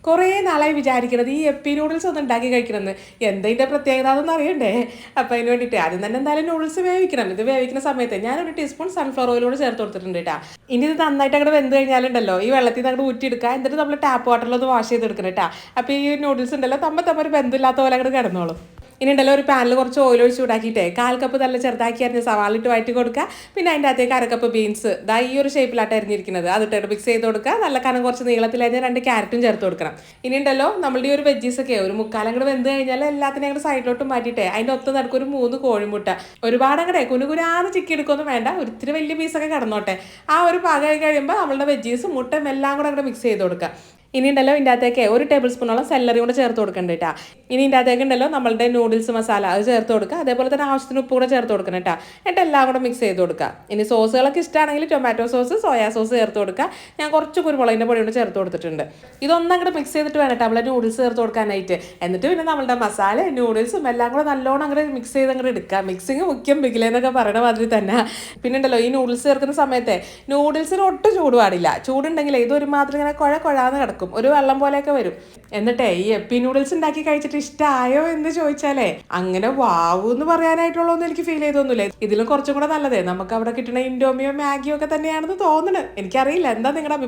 കുറേ നാളായി വിചാരിക്കണത് ഈ എപ്പി നൂഡിൽസ് ഒന്ന് ഉണ്ടാക്കി കഴിക്കണമെന്ന്. എന്താ പ്രത്യേകത അതൊന്നും അറിയണ്ടേ? അപ്പം അതിന് വേണ്ടിയിട്ട് ആദ്യം തന്നെ എന്തായാലും നൂഡിൽസ് വേവിക്കണം. ഇത് വേവിക്കുന്ന സമയത്ത് ഞാനൊരു ടീസ്പൂൺ സൺഫ്ലവർ ഓയിലൂടെ ചേർത്ത് കൊടുത്തിട്ടുണ്ട് കേട്ടോ. ഇനി ഇത് നന്നായിട്ട് അങ്ങോട്ട് വെന്ത് കഴിഞ്ഞാലുണ്ടല്ലോ ഈ വെള്ളത്തിൽ നിന്ന് അങ്ങോട്ട് ഊറ്റിയെടുക്കുക. എന്നിട്ട് നമ്മൾ ടാപ്പ് വാട്ടറിലൊന്ന് വാഷ് ചെയ്തെടുക്കണം കേട്ടോ. അപ്പോൾ ഈ നൂഡിൽസ് ഉണ്ടല്ലോ തമ്മ ഒരു ബന്ധമില്ലാത്ത പോലെ അങ്ങോട്ട് കിടന്നോളും. ഇനി ഉണ്ടല്ലോ ഒരു പാനിൽ കുറച്ച് ഓയിൽ ഒഴിച്ച് ചൂടാക്കിയിട്ടേ 1/4 കപ്പ് നല്ല ചെറുതാക്കി അരിഞ്ഞ് സവാള ഇട്ട് വഴറ്റി കൊടുക്കുക. പിന്നെ അതിൻ്റെ അകത്തേക്ക് 1/2 കപ്പ് ബീൻസ് ഈ ഒരു ഷേപ്പിലായിട്ട് അരിഞ്ഞിരിക്കുന്നത് അതിട്ട് മിക്സ് ചെയ്ത് കൊടുക്കുക. നല്ല കനം കുറച്ച് നീളത്തിൽ അരിഞ്ഞ് 2 ക്യാരറ്റും ചേർത്ത് കൊടുക്കണം. ഇനി ഉണ്ടല്ലോ നമ്മളുടെ ഈ ഒരു വെജീസൊക്കെ ഒരു 1/4 അങ്ങോട്ട് വെന്ത് കഴിഞ്ഞാൽ എല്ലാത്തിനും അങ്ങോട്ട് സൈഡിലോട്ട് മാറ്റിയിട്ടേ അതിൻ്റെ ഒത്ത് നടക്കും ഒരു 3 കോഴിമുട്ട. ഒരുപാട് അങ്ങടെ കുനുകുനാന്ന് ചിക്കി എടുക്കൊന്നും വേണ്ട, ഒരിത്തിരി വലിയ പീസൊക്കെ കിടന്നോട്ടെ. ആ ഒരു പാകമായി കഴിയുമ്പോൾ നമ്മളുടെ വെജീസും മുട്ടയും എല്ലാം കൂടെ അങ്ങോട്ട് മിക്സ് ചെയ്ത് കൊടുക്കുക. ഇനി ഉണ്ടല്ലോ ഇതിൻ്റെ അകത്തേക്ക് ഒരു ടേബിൾ സ്പൂണോളം സെല്ലറി കൂടെ ചേർത്ത് കൊടുക്കണ്ട കേട്ടോ. ഇനി ഇതിൻ്റെ അകത്തേക്ക് ഉണ്ടല്ലോ നമ്മളുടെ നൂഡിൽസ് മസാല അത് ചേർത്ത് കൊടുക്കുക. അതേപോലെ തന്നെ ആവശ്യത്തിന് ഉപ്പ് കൂടെ ചേർത്ത് കൊടുക്കണം കേട്ടോ. എന്നിട്ട് എല്ലാം കൂടെ മിക്സ് ചെയ്ത് കൊടുക്കുക. ഇനി സോസുകളൊക്കെ ഇഷ്ടമാണെങ്കിൽ ടൊമാറ്റോ സോസ്, സോയാ സോസ് ചേർത്ത് കൊടുക്കുക. ഞാൻ കുറച്ച് കുരുമുളകിൻ്റെ പൊടി കൊണ്ട് ചേർത്ത് കൊടുത്തിട്ടുണ്ട്. ഇതൊന്നും അങ്ങോട്ട് മിക്സ് ചെയ്തിട്ട് വേണം നമ്മളെ നൂഡിൽസ് ചേർത്ത് കൊടുക്കാനായിട്ട്. എന്നിട്ട് പിന്നെ നമ്മളുടെ മസാല നൂഡിൽസും എല്ലാം കൂടെ നല്ലോണം അങ്ങോട്ട് മിക്സ് ചെയ്ത് അങ്ങോട്ട് എടുക്കുക. മിക്സിങ് മുഖ്യം പിക്കിലെന്നൊക്കെ പറയണ മാതിരി തന്നെ. പിന്നെ ഉണ്ടല്ലോ ഈ നൂഡിൽസ് ചേർക്കുന്ന സമയത്തെ നൂഡിൽസിന് ഒട്ടും ചൂട് പാടില്ല. ചൂടുണ്ടെങ്കിൽ ഇതൊരു മാത്രം ഇങ്ങനെ കുഴാന്ന് കിടക്കും, ഒരു വെള്ളം പോലെയൊക്കെ വരും. എന്നിട്ടേ ഈ എപ്പി നൂഡിൽസ് ഉണ്ടാക്കി കഴിച്ചിട്ട് ഇഷ്ടമായോ എന്ന് ചോദിച്ചാലേ അങ്ങനെ വാവൂ എന്ന് പറയാനായിട്ടുള്ളതൊന്നും എനിക്ക് ഫീൽ ചെയ്തൊന്നുമില്ല. ഇതിലും കുറച്ചും കൂടെ നല്ലതേ നമുക്ക് അവിടെ കിട്ടുന്ന ഇൻഡോമിയോ മാഗിയോ ഒക്കെ തന്നെയാണെന്ന് തോന്നുന്നത്. എനിക്കറിയില്ല, എന്താ നിങ്ങളുടെ